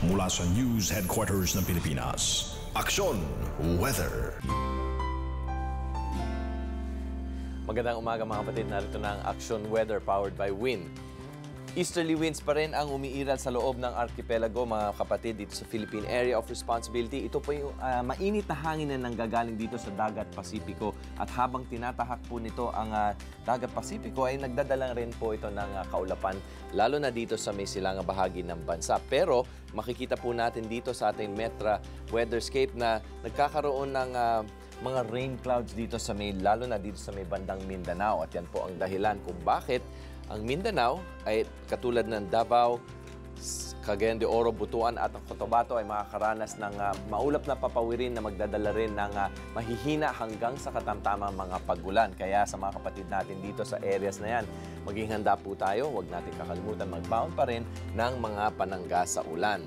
Mula sa News Headquarters ng Pilipinas, Aksyon Weather. Magandang umaga mga kapatid, narito na ang Action Weather powered by Wind. Easterly winds pa rin ang umiiral sa loob ng archipelago mga kapatid dito sa Philippine Area of Responsibility. Ito po yung mainit na hangin na nanggagaling dito sa Dagat Pasipiko at habang tinatahak po nito ang Dagat Pasipiko ay nagdadala rin po ito ng kaulapan lalo na dito sa may silangang bahagi ng bansa. Pero makikita po natin dito sa ating Metra Weatherscape na nagkakaroon ng mga rain clouds dito sa may, lalo na dito sa may bandang Mindanao at yan po ang dahilan kung bakit ang Mindanao ay katulad ng Davao, Cagayan de Oro, Butuan at Cotabato ay makakaranas ng maulap na papawirin na magdadala rin ng mahihina hanggang sa katamtamang mga pagulan. Kaya sa mga kapatid natin dito sa areas na yan, maging handa po tayo. Huwag natin kakalimutan mag-bound pa rin ng mga panangga sa ulan.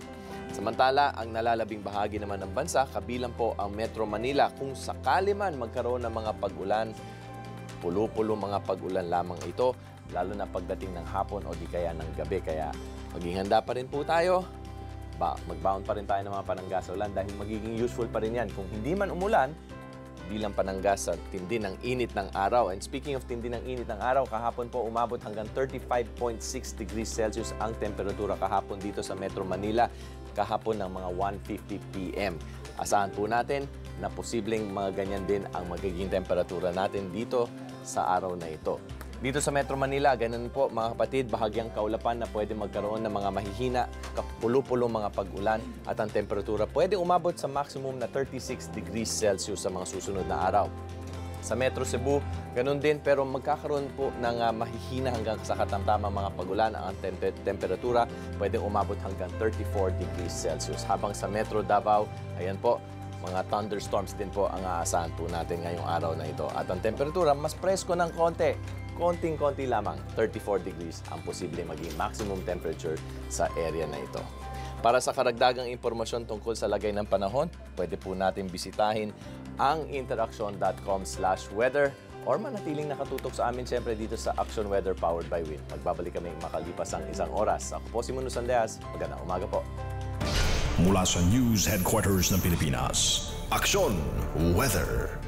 Samantala, ang nalalabing bahagi naman ng bansa, kabilang po ang Metro Manila. Kung sakali man magkaroon ng mga pag-ulan, pulo-pulo mga pag-ulan lamang ito, lalo na pagdating ng hapon o di kaya ng gabi. Kaya maging handa pa rin po tayo, mag-bound pa rin tayo ng mga panangga sa ulan dahil magiging useful pa rin yan. Kung hindi man umulan, bilang panangga sa tindi ng init ng araw. And speaking of tindi ng init ng araw, kahapon po umabot hanggang 35.6 degrees Celsius ang temperatura kahapon dito sa Metro Manila, kahapon ng mga 1:50 p.m. Asahan po natin na posibleng mga ganyan din ang magiging temperatura natin dito sa araw na ito. Dito sa Metro Manila, ganun po mga kapatid, bahagyang kaulapan na pwede magkaroon ng mga mahihina, kapulo-pulo mga pag-ulan at ang temperatura pwede umabot sa maximum na 36 degrees Celsius sa mga susunod na araw. Sa Metro Cebu, ganun din pero magkakaroon po ng mahihina hanggang sa katamtamang mga pag-ulan. Ang temperatura pwede umabot hanggang 34 degrees Celsius. Habang sa Metro Davao, ayan po, mga thunderstorms din po ang aasahan po natin ngayong araw na ito. At ang temperatura, mas presko ng konting-konti lamang, 34 degrees ang posible maging maximum temperature sa area na ito. Para sa karagdagang impormasyon tungkol sa lagay ng panahon, pwede po natin bisitahin ang interaction.com/weather or manatiling nakatutok sa amin siyempre dito sa Action Weather powered by Wind. Magbabalik kami makalipas ang isang oras. Ako po si Muno Sandeas. Magandang umaga po. Mula sa News Headquarters ng Pilipinas, Aksyon Weather.